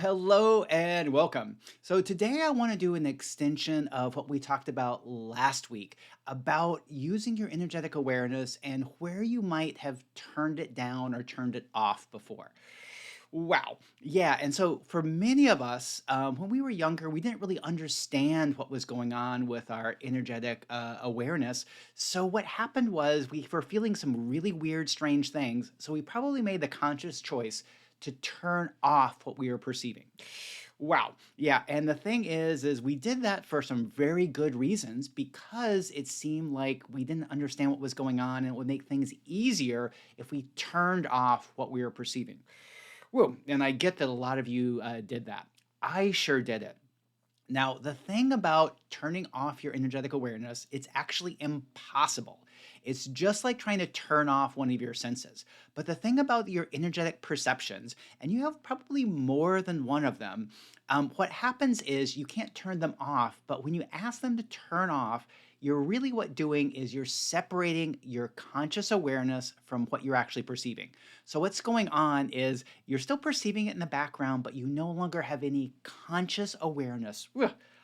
Hello and welcome. So, today I want to do an extension of what we talked about last week about using your energetic awareness and where you might have turned it down or turned it off before. Wow. Yeah. And so, for many of us, when we were younger, we didn't really understand what was going on with our energetic awareness. So, what happened was we were feeling some really weird, strange things. So, we probably made the conscious choice to turn off what we were perceiving. Wow. Yeah, and the thing is we did that for some very good reasons because it seemed like we didn't understand what was going on and it would make things easier if we turned off what we were perceiving. Whoa, and I get that a lot of you did that. I sure did it. Now, the thing about turning off your energetic awareness, it's actually impossible. It's just like trying to turn off one of your senses. But the thing about your energetic perceptions, and you have probably more than one of them, what happens is you can't turn them off. But when you ask them to turn off, you're really what doing is you're separating your conscious awareness from what you're actually perceiving. So what's going on is you're still perceiving it in the background, but you no longer have any conscious awareness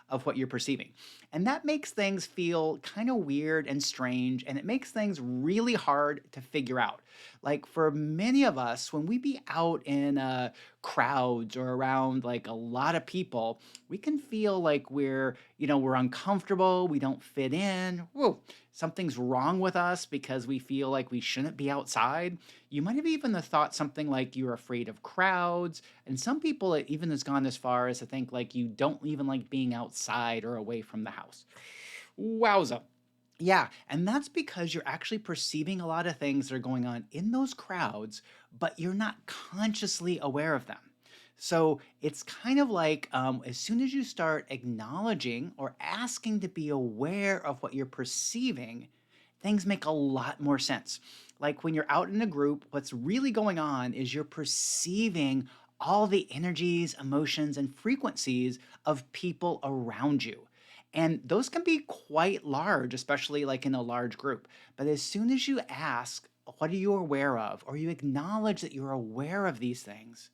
of what you're perceiving. And that makes things feel kind of weird and strange, and it makes things really hard to figure out. Like for many of us, when we be out in crowds or around like a lot of people, we can feel like we're uncomfortable, we don't fit in. Whoa, something's wrong with us because we feel like we shouldn't be outside. You might have even thought something like you're afraid of crowds, and some people it even has gone as far as to think like you don't even like being outside or away from the house. Wowza. Yeah, and that's because you're actually perceiving a lot of things that are going on in those crowds, but you're not consciously aware of them. So it's kind of like as soon as you start acknowledging or asking to be aware of what you're perceiving, things make a lot more sense. Like when you're out in a group, what's really going on is you're perceiving all the energies, emotions, and frequencies of people around you. And those can be quite large, especially like in a large group. But as soon as you ask, what are you aware of? Or you acknowledge that you're aware of these things,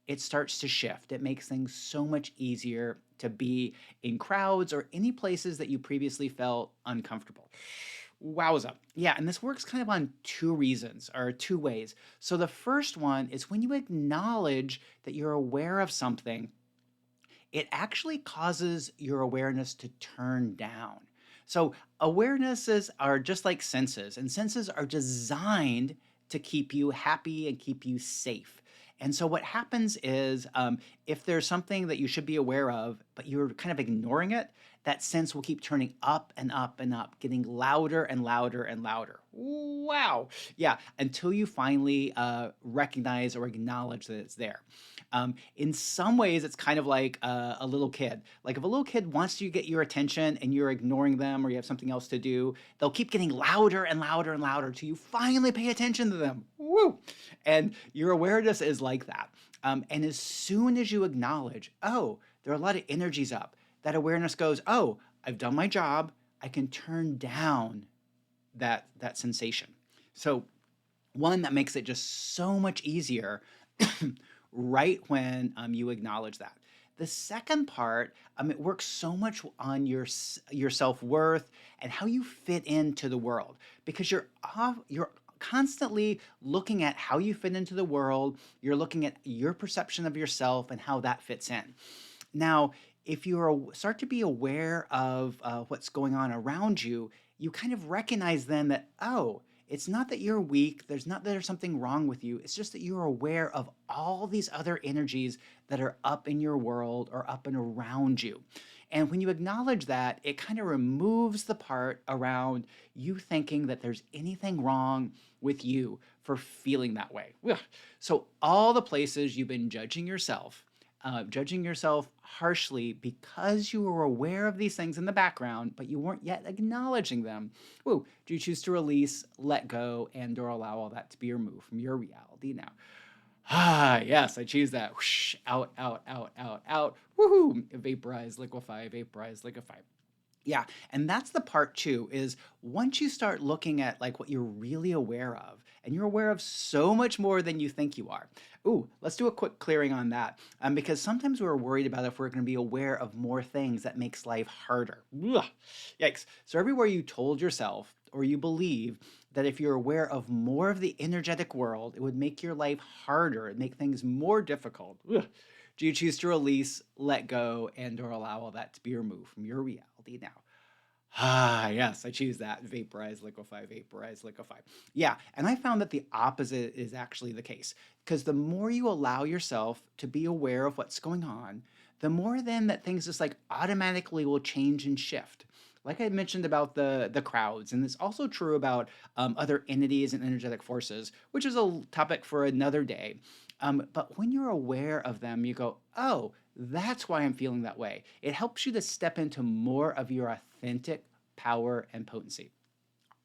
it starts to shift. It makes things so much easier to be in crowds or any places that you previously felt uncomfortable. Wowza. Yeah, and this works kind of on two reasons or two ways. So the first one is when you acknowledge that you're aware of something, it actually causes your awareness to turn down. So, awarenesses are just like senses, and senses are designed to keep you happy and keep you safe. And so, what happens is if there's something that you should be aware of, but you're kind of ignoring it, that sense will keep turning up and up and up, getting louder and louder and louder. Wow. Yeah, until you finally recognize or acknowledge that it's there. In some ways, it's kind of like a little kid. Like if a little kid wants to get your attention and you're ignoring them or you have something else to do, they'll keep getting louder and louder and louder till you finally pay attention to them. Woo! And your awareness is like that. And as soon as you acknowledge, oh, there are a lot of energies up, that awareness goes, oh, I've done my job. I can turn down that sensation. So one that makes it just so much easier right when you acknowledge that. The second part, it works so much on your self worth and how you fit into the world because you're constantly looking at how you fit into the world. You're looking at your perception of yourself and how that fits in. Now, if start to be aware of what's going on around you, you kind of recognize then that, oh, it's not that you're weak. There's not that there's something wrong with you. It's just that you're aware of all these other energies that are up in your world or up and around you. And when you acknowledge that, it kind of removes the part around you thinking that there's anything wrong with you for feeling that way. Ugh. So, all the places you've been judging yourself harshly because you were aware of these things in the background, but you weren't yet acknowledging them. Woo, do you choose to release, let go, and or allow all that to be removed from your reality now? Ah, yes, I choose that. Whoosh, out, out, out, out, out. Woohoo! Vaporize, liquefy. Yeah, and that's the part too is once you start looking at like what you're really aware of and you're aware of so much more than you think you are. Ooh, let's do a quick clearing on that, because sometimes we're worried about if we're going to be aware of more things that makes life harder. Ugh, yikes. So everywhere you told yourself or you believe that if you're aware of more of the energetic world, it would make your life harder and make things more difficult. Ugh. Do you choose to release, let go, and or allow all that to be removed from your reality now? Ah, yes, I choose that. Vaporize, liquefy, vaporize, liquefy. Yeah, and I found that the opposite is actually the case. Because the more you allow yourself to be aware of what's going on, the more then that things just like automatically will change and shift. Like I mentioned about the crowds, and it's also true about other entities and energetic forces, which is a topic for another day. But when you're aware of them, you go, oh, that's why I'm feeling that way. It helps you to step into more of your authentic power and potency.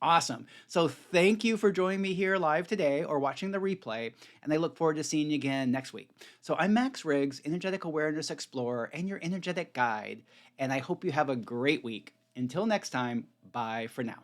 Awesome. So thank you for joining me here live today or watching the replay, and I look forward to seeing you again next week. So I'm Max Riggs, Energetic Awareness Explorer and your energetic guide, and I hope you have a great week. Until next time, bye for now.